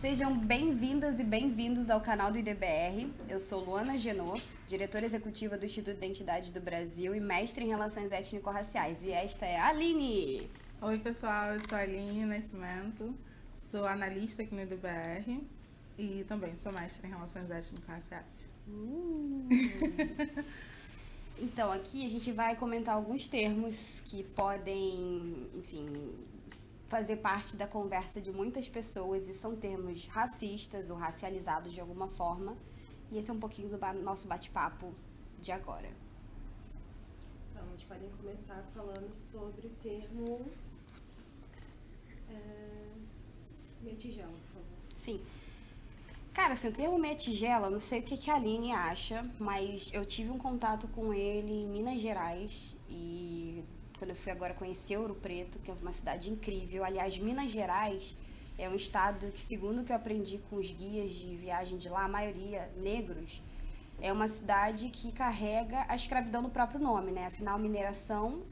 Sejam bem-vindas e bem-vindos ao canal do IDBR. Eu sou Luana Genot, diretora executiva do Instituto de Identidade do Brasil e mestre em Relações Étnico-Raciais. E esta é a Aline. Oi, pessoal, eu sou a Aline Nascimento, sou analista aqui no IDBR e também sou mestre em Relações Étnico-Raciais. Então, aqui a gente vai comentar alguns termos que podem, enfim, fazer parte da conversa de muitas pessoas e são termos racistas ou racializados de alguma forma. E esse é um pouquinho do nosso bate-papo de agora. Então, a gente pode começar falando sobre o termo meia tigela, por favor. Sim. Cara, assim, o termo meia tigela, eu não sei o que a Aline acha, mas eu tive um contato com ele em Minas Gerais e quando eu fui agora conhecer Ouro Preto, que é uma cidade incrível. Aliás, Minas Gerais é um estado que, segundo o que eu aprendi com os guias de viagem de lá, a maioria negros, é uma cidade que carrega a escravidão no próprio nome, né? Afinal, mineração,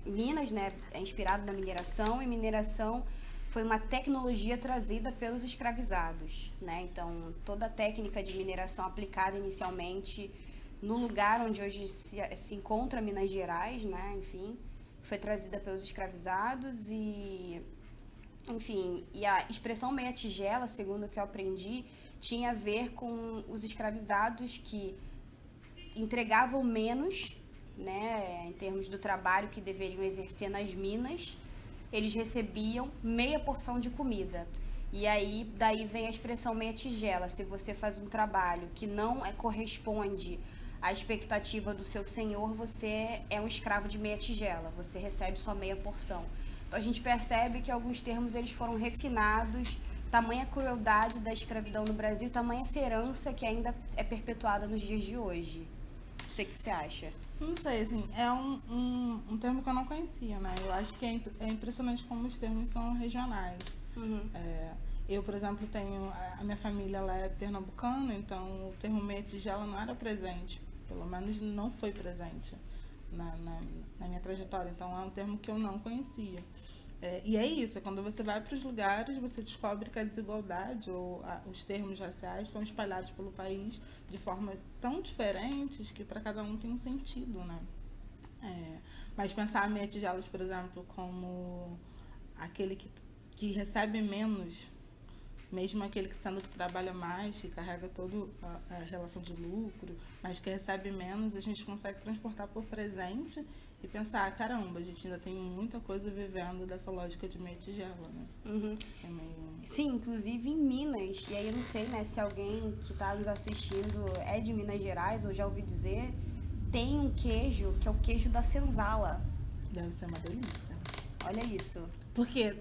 Minas, né, é inspirado na mineração e mineração foi uma tecnologia trazida pelos escravizados, né? Então, toda a técnica de mineração aplicada inicialmente no lugar onde hoje se encontra Minas Gerais, né? Enfim, foi trazida pelos escravizados e, enfim, e a expressão meia tigela, segundo o que eu aprendi, tinha a ver com os escravizados que entregavam menos, né, em termos do trabalho que deveriam exercer nas minas. Eles recebiam meia porção de comida. E aí, daí vem a expressão meia tigela. Se você faz um trabalho que não corresponde à expectativa do seu senhor, você é um escravo de meia tigela. Você recebe só meia porção. Então, a gente percebe que alguns termos eles foram refinados, tamanha crueldade da escravidão no Brasil, tamanha herança que ainda é perpetuada nos dias de hoje. Não sei o que você acha. Não sei, assim, é um termo que eu não conhecia, né? Eu acho que é impressionante como os termos são regionais. Uhum. Eu, por exemplo, a minha família ela é pernambucana, então o termo meia tigela não era presente, pelo menos não foi presente na minha trajetória, então é um termo que eu não conhecia. E é isso, quando você vai para os lugares, você descobre que a desigualdade ou os termos raciais são espalhados pelo país de formas tão diferentes que para cada um tem um sentido, né? Mas pensar meia tigelas, por exemplo, como aquele que recebe menos, mesmo aquele que sendo que trabalha mais, que carrega toda a relação de lucro, mas que recebe menos, a gente consegue transportar por presente e pensar, caramba, a gente ainda tem muita coisa vivendo dessa lógica de meia tigela, né? Uhum. Sim, inclusive em Minas, e aí eu não sei, né, se alguém que está nos assistindo é de Minas Gerais ou já ouvi dizer, tem um queijo que é o queijo da senzala. Deve ser uma delícia. Olha isso. Porque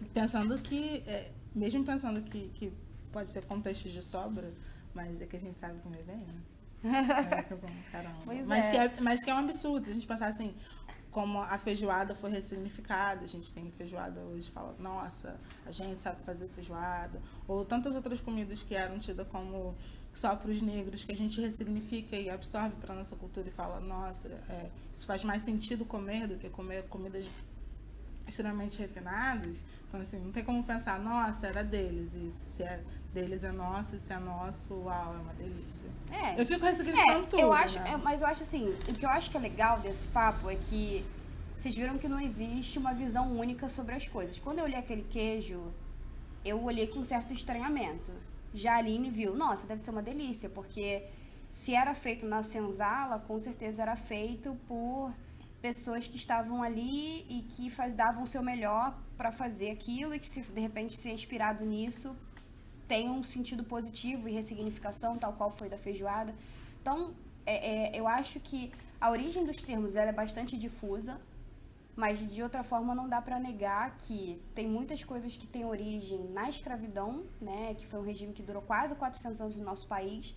mesmo pensando que pode ter contextos de sobra, mas é que a gente sabe comer bem, né? Caramba. Pois mas que é um absurdo, se a gente pensar assim, como a feijoada foi ressignificada, a gente tem feijoada hoje, fala, nossa, a gente sabe fazer feijoada, ou tantas outras comidas que eram tidas como só para os negros, que a gente ressignifica e absorve para nossa cultura e fala, nossa, isso faz mais sentido comer do que comer comidas extremamente refinadas. Então, assim, não tem como pensar, nossa, era deles, e se é deles é nosso, e se é nosso, uau, é uma delícia. Eu fico ressignificando tudo, eu acho, né? mas eu acho assim, o que eu acho que é legal desse papo é que vocês viram que não existe uma visão única sobre as coisas. Quando eu olhei aquele queijo, eu olhei com certo estranhamento. Já a Aline viu, nossa, deve ser uma delícia, porque se era feito na senzala, com certeza era feito por pessoas que estavam ali e que davam o seu melhor para fazer aquilo e que, se de repente se inspirado nisso, tem um sentido positivo e ressignificação, tal qual foi da feijoada. Então, eu acho que a origem dos termos ela é bastante difusa, mas de outra forma não dá para negar que tem muitas coisas que têm origem na escravidão, né, que foi um regime que durou quase 400 anos no nosso país,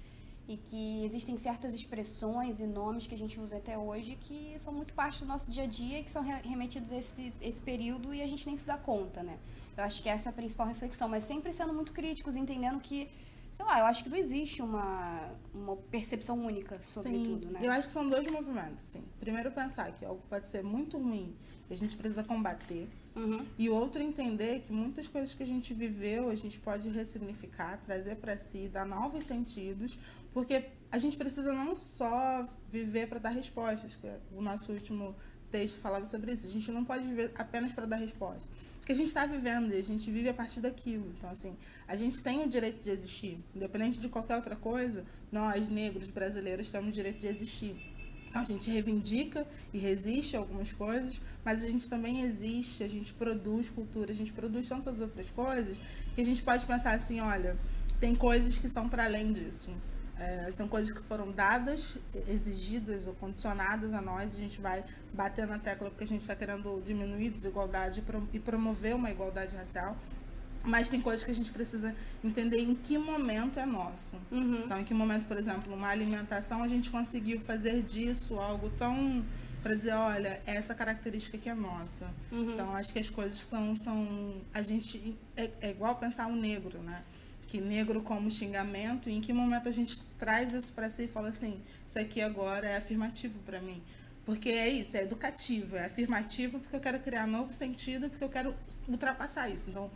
e que existem certas expressões e nomes que a gente usa até hoje que são muito parte do nosso dia a dia e que são remetidos a esse período e a gente nem se dá conta, né? Eu acho que essa é a principal reflexão, mas sempre sendo muito críticos, entendendo que, sei lá, eu acho que não existe uma percepção única sobre tudo, né? Eu acho que são dois movimentos, assim. Primeiro, pensar que algo pode ser muito ruim e a gente precisa combater, E o outro entender que muitas coisas que a gente viveu, a gente pode ressignificar, trazer para si, dar novos sentidos, porque a gente precisa não só viver para dar respostas, que o nosso último texto falava sobre isso. A gente não pode viver apenas para dar resposta, porque a gente está vivendo e a gente vive a partir daquilo. Então, assim, a gente tem o direito de existir, independente de qualquer outra coisa. Nós, negros brasileiros, temos o direito de existir. Então, a gente reivindica e resiste a algumas coisas, mas a gente também existe, a gente produz cultura, a gente produz tantas outras coisas que a gente pode pensar assim, olha, tem coisas que são para além disso. São coisas que foram dadas, exigidas ou condicionadas a nós, a gente vai bater na tecla porque a gente está querendo diminuir desigualdade e promover uma igualdade racial, mas tem coisas que a gente precisa entender em que momento é nosso. Então, em que momento, por exemplo, uma alimentação, a gente conseguiu fazer disso algo tão... para dizer, olha, essa característica aqui é nossa. Então, acho que as coisas são a gente... É igual pensar um negro, né? Que negro como xingamento, e em que momento a gente traz isso para si e fala assim, isso aqui agora é afirmativo para mim. Porque é isso, é educativo, é afirmativo porque eu quero criar novo sentido, porque eu quero ultrapassar isso. Então,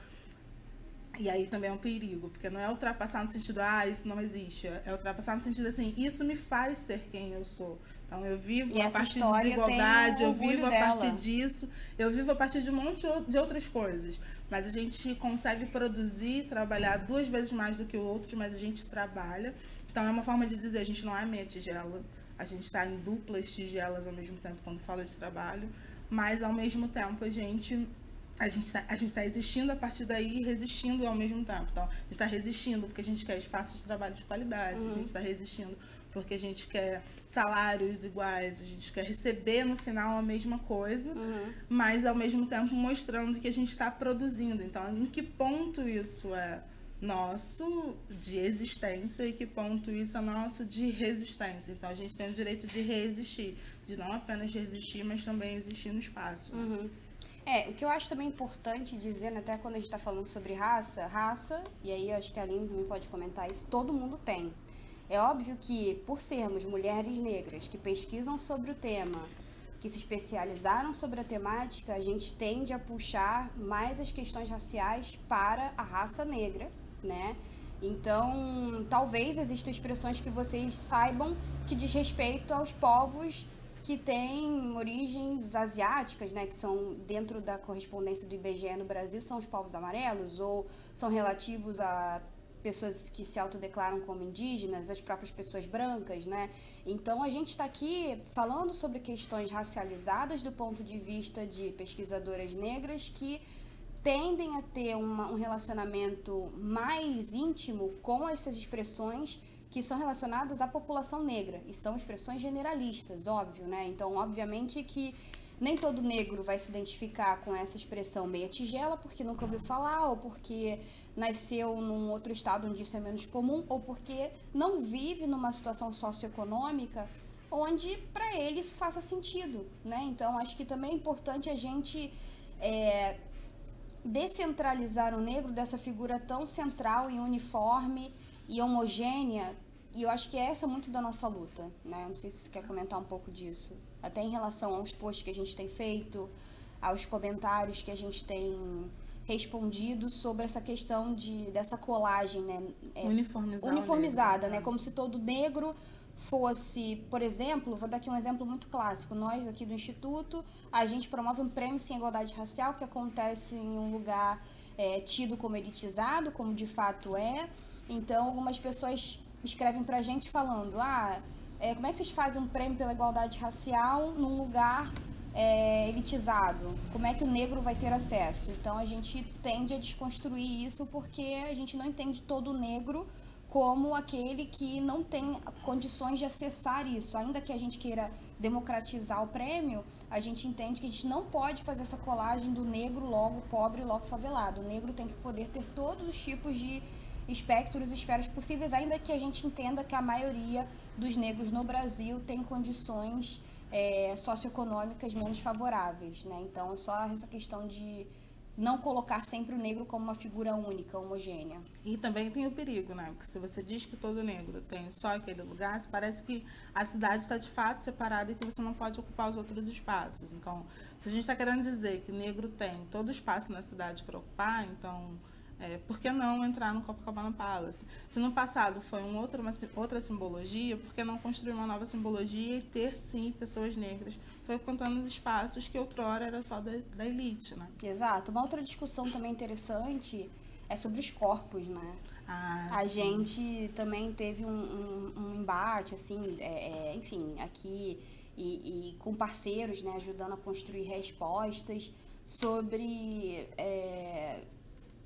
e aí também é um perigo, porque não é ultrapassar no sentido, isso não existe. É ultrapassar no sentido assim, isso me faz ser quem eu sou. Então eu vivo a partir de desigualdade, eu vivo a partir disso, eu vivo a partir de um monte de outras coisas. Mas a gente consegue produzir, trabalhar 2 vezes mais do que o outro, mas a gente trabalha. Então é uma forma de dizer, a gente não é meia tigela, a gente está em duplas tigelas ao mesmo tempo quando fala de trabalho, mas ao mesmo tempo a gente está existindo a partir daí e resistindo ao mesmo tempo. Então, a gente está resistindo porque a gente quer espaços de trabalho de qualidade, a gente está resistindo porque a gente quer salários iguais, a gente quer receber no final a mesma coisa, mas ao mesmo tempo mostrando que a gente está produzindo. Então, em que ponto isso é nosso de existência e que ponto isso é nosso de resistência? Então, a gente tem o direito de resistir, de não apenas resistir, mas também existir no espaço. O que eu acho também importante dizer, né, até quando a gente está falando sobre raça, e aí eu acho que a Aline também pode comentar isso, todo mundo tem. É óbvio que, por sermos mulheres negras que pesquisam sobre o tema, que se especializaram sobre a temática, a gente tende a puxar mais as questões raciais para a raça negra, né? Então, talvez existam expressões que vocês saibam que diz respeito aos povos que têm origens asiáticas, né, que são dentro da correspondência do IBGE no Brasil, são os povos amarelos, ou são relativos a pessoas que se autodeclaram como indígenas, as próprias pessoas brancas, né? Então, a gente está aqui falando sobre questões racializadas do ponto de vista de pesquisadoras negras que tendem a ter um relacionamento mais íntimo com essas expressões que são relacionadas à população negra, e são expressões generalistas, óbvio, né? Então, obviamente que nem todo negro vai se identificar com essa expressão meia tigela porque nunca ouviu falar, ou porque nasceu num outro estado onde isso é menos comum, ou porque não vive numa situação socioeconômica onde para ele isso faça sentido, né? Então, acho que também é importante a gente descentralizar o negro dessa figura tão central e uniforme e homogênea, e eu acho que essa é muito da nossa luta, né? Não sei se você quer comentar um pouco disso, até em relação aos posts que a gente tem feito, aos comentários que a gente tem respondido sobre essa questão dessa colagem, né? Uniformizada, né? Como se todo negro fosse, por exemplo, vou dar aqui um exemplo muito clássico, nós aqui do Instituto, a gente promove um prêmio sem igualdade racial que acontece em um lugar tido como elitizado, como de fato é. Então, algumas pessoas escrevem pra gente falando, como é que vocês fazem um prêmio pela igualdade racial num lugar elitizado? Como é que o negro vai ter acesso? Então, a gente tende a desconstruir isso porque a gente não entende todo negro como aquele que não tem condições de acessar isso. Ainda que a gente queira democratizar o prêmio, a gente entende que a gente não pode fazer essa colagem do negro logo pobre, logo favelado. O negro tem que poder ter todos os tipos de espectros e esferas possíveis, ainda que a gente entenda que a maioria dos negros no Brasil tem condições socioeconômicas menos favoráveis, né? Então, é só essa questão de não colocar sempre o negro como uma figura única, homogênea. E também tem o perigo, né? Porque se você diz que todo negro tem só aquele lugar, parece que a cidade está de fato separada e que você não pode ocupar os outros espaços. Então, se a gente está querendo dizer que negro tem todo o espaço na cidade para ocupar, então por que não entrar no Copacabana Palace? Se no passado foi uma outra simbologia, por que não construir uma nova simbologia e ter, sim, pessoas negras frequentando espaços que outrora era só da elite, né? Exato. Uma outra discussão também interessante é sobre os corpos, né? A gente também teve um embate, assim, enfim, aqui e com parceiros, né, ajudando a construir respostas sobre...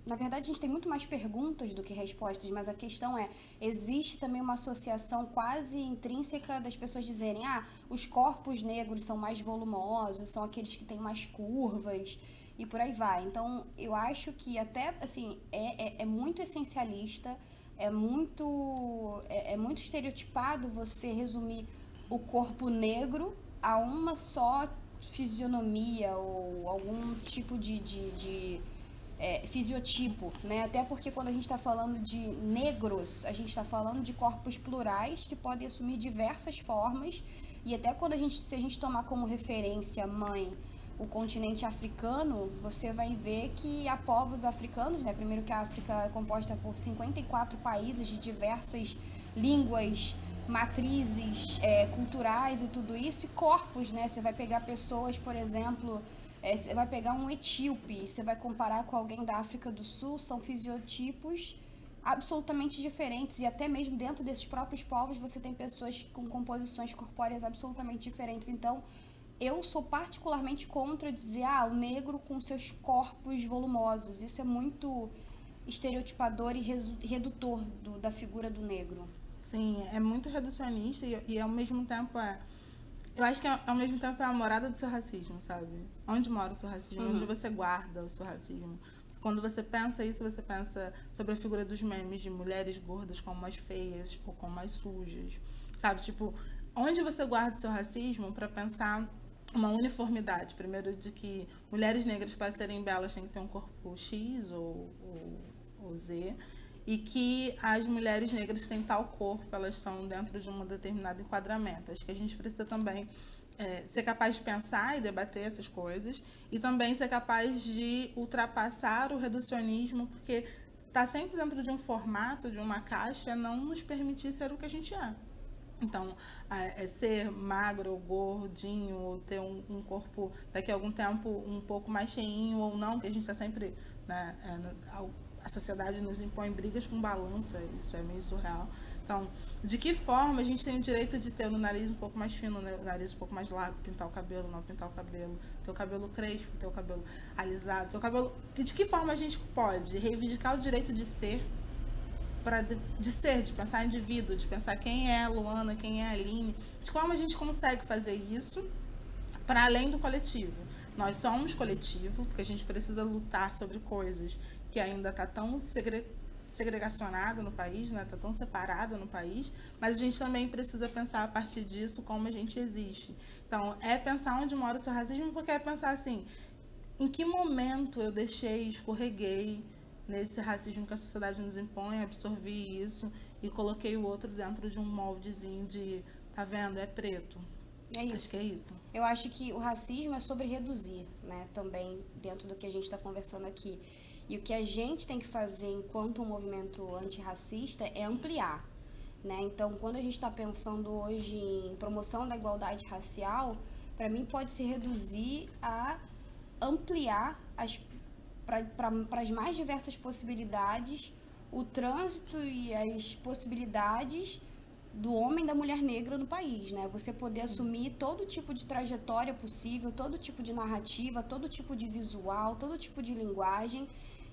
Na verdade, a gente tem muito mais perguntas do que respostas, mas a questão existe também uma associação quase intrínseca das pessoas dizerem, os corpos negros são mais volumosos, são aqueles que têm mais curvas, e por aí vai. Então, eu acho que até, assim, é muito essencialista, é muito estereotipado você resumir o corpo negro a uma só fisionomia ou algum tipo de fisiotipo, né? Até porque quando a gente está falando de negros, a gente está falando de corpos plurais que podem assumir diversas formas, e até se a gente tomar como referência mãe o continente africano, você vai ver que há povos africanos, né? Primeiro que a África é composta por 54 países de diversas línguas, matrizes culturais e tudo isso, e corpos, né? Você vai pegar pessoas, por exemplo... Você vai pegar um etíope, você vai comparar com alguém da África do Sul, são fisiotipos absolutamente diferentes, e até mesmo dentro desses próprios povos você tem pessoas com composições corpóreas absolutamente diferentes. Então, eu sou particularmente contra dizer, o negro com seus corpos volumosos. Isso é muito estereotipador e redutor da figura do negro. Sim, é muito reducionista e ao mesmo tempo eu acho que ao mesmo tempo é a morada do seu racismo, sabe? Onde mora o seu racismo? Onde você guarda o seu racismo? Quando você pensa isso, você pensa sobre a figura dos memes de mulheres gordas como mais feias ou como mais sujas, sabe? Tipo, onde você guarda o seu racismo para pensar uma uniformidade? Primeiro, de que mulheres negras, para serem belas, têm que ter um corpo X ou Z, e que as mulheres negras têm tal corpo, elas estão dentro de um determinado enquadramento. Acho que a gente precisa também ser capaz de pensar e debater essas coisas, e também ser capaz de ultrapassar o reducionismo, porque estar sempre dentro de um formato, de uma caixa, não nos permitir ser o que a gente é. Então, ser magro ou gordinho, ou ter um corpo daqui a algum tempo um pouco mais cheinho ou não, porque a gente está sempre... né, a sociedade nos impõe brigas com balança, isso é meio surreal. Então, de que forma a gente tem o direito de ter o nariz um pouco mais fino, o nariz um pouco mais largo, pintar o cabelo, não pintar o cabelo, ter o cabelo crespo, ter o cabelo alisado, ter o cabelo... De que forma a gente pode reivindicar o direito de ser, de pensar indivíduo, de pensar quem é a Luana, quem é a Aline, de que forma a gente consegue fazer isso para além do coletivo? Nós somos coletivo, porque a gente precisa lutar sobre coisas que ainda está tão segregacionada no país, né? Está tão separada no país, mas a gente também precisa pensar a partir disso como a gente existe. Então, pensar onde mora o seu racismo, porque é pensar assim, em que momento eu escorreguei nesse racismo que a sociedade nos impõe, absorvi isso e coloquei o outro dentro de um moldezinho de, tá vendo, é preto. É isso. Acho que é isso. Eu acho que o racismo é sobre reduzir, né? Também dentro do que a gente está conversando aqui. E o que a gente tem que fazer enquanto um movimento antirracista é ampliar, né? Então, quando a gente está pensando hoje em promoção da igualdade racial, para mim pode se reduzir a ampliar para as mais diversas possibilidades o trânsito e as possibilidades do homem e da mulher negra no país, né? Você poder assumir todo tipo de trajetória possível, todo tipo de narrativa, todo tipo de visual, todo tipo de linguagem.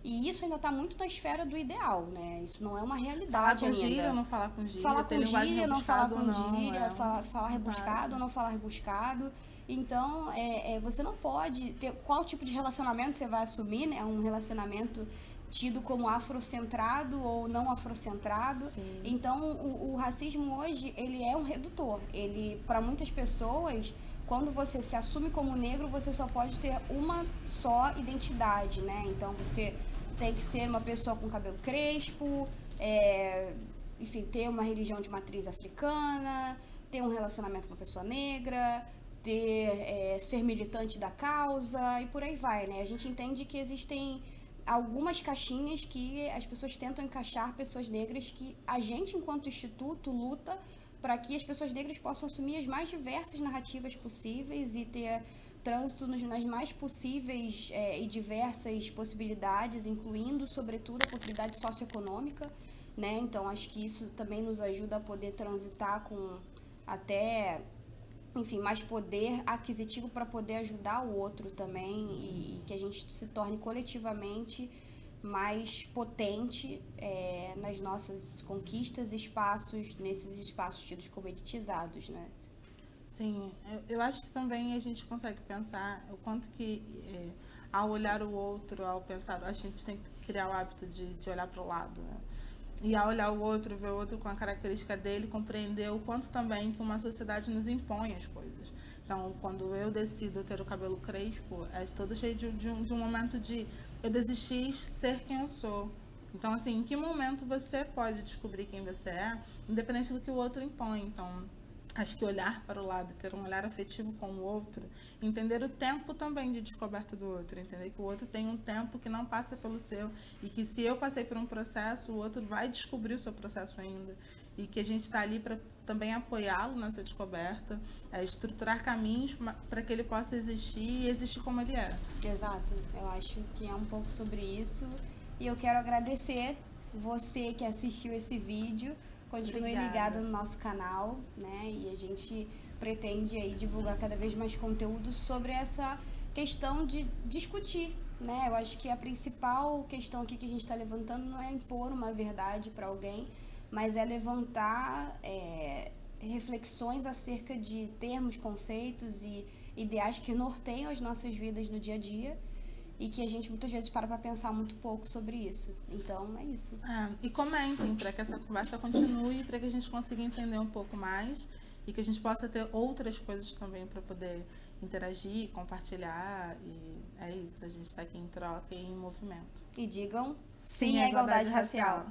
E isso ainda está muito na esfera do ideal, né? Isso não é uma realidade falar com ainda. Gíria ou não falar com gíria? Falar com gíria, não falar com gíria, não, falar rebuscado ou não falar rebuscado. Então, você não pode ter... Qual tipo de relacionamento você vai assumir, né? Um relacionamento tido como afrocentrado ou não afrocentrado. Sim. Então, o racismo hoje, ele é um redutor. Ele, para muitas pessoas, quando você se assume como negro, você só pode ter uma só identidade, né? Então você tem que ser uma pessoa com cabelo crespo, enfim, ter uma religião de matriz africana, ter um relacionamento com uma pessoa negra, ser militante da causa e por aí vai, né? A gente entende que existem algumas caixinhas que as pessoas tentam encaixar pessoas negras, que a gente, enquanto instituto, luta para que as pessoas negras possam assumir as mais diversas narrativas possíveis e ter trânsito nas mais possíveis e diversas possibilidades, incluindo, sobretudo, a possibilidade socioeconômica, né? Então, acho que isso também nos ajuda a poder transitar com até, enfim, mais poder aquisitivo para poder ajudar o outro também e que a gente se torne coletivamente mais potente nas nossas conquistas e espaços, nesses espaços tidos como elitizados, né? Sim, eu acho que também a gente consegue pensar o quanto que, ao olhar o outro, ao pensar, a gente tem que criar o hábito de olhar para o lado, né? E ao olhar o outro, ver o outro com a característica dele, compreender o quanto também que uma sociedade nos impõe as coisas. Então, quando eu decido ter o cabelo crespo, é todo cheio de um momento de eu desistir ser quem eu sou. Então, assim, em que momento você pode descobrir quem você é, independente do que o outro impõe. Então, acho que olhar para o lado, ter um olhar afetivo com o outro, entender o tempo também de descoberta do outro, entender que o outro tem um tempo que não passa pelo seu e que se eu passei por um processo, o outro vai descobrir o seu processo ainda e que a gente está ali para também apoiá-lo nessa descoberta, estruturar caminhos para que ele possa existir e existir como ele é. Exato, eu acho que é um pouco sobre isso e eu quero agradecer você que assistiu esse vídeo. Continue ligado no nosso canal, né? E a gente pretende aí divulgar cada vez mais conteúdo sobre essa questão de discutir, né? Eu acho que a principal questão aqui que a gente está levantando não é impor uma verdade para alguém, mas é levantar reflexões acerca de termos, conceitos e ideais que norteiam as nossas vidas no dia a dia. E que a gente muitas vezes para pensar muito pouco sobre isso. Então, é isso. E comentem para que essa conversa continue, para que a gente consiga entender um pouco mais e que a gente possa ter outras coisas também para poder interagir, compartilhar. E é isso, a gente está aqui em troca e em movimento. E digam sim à igualdade racial.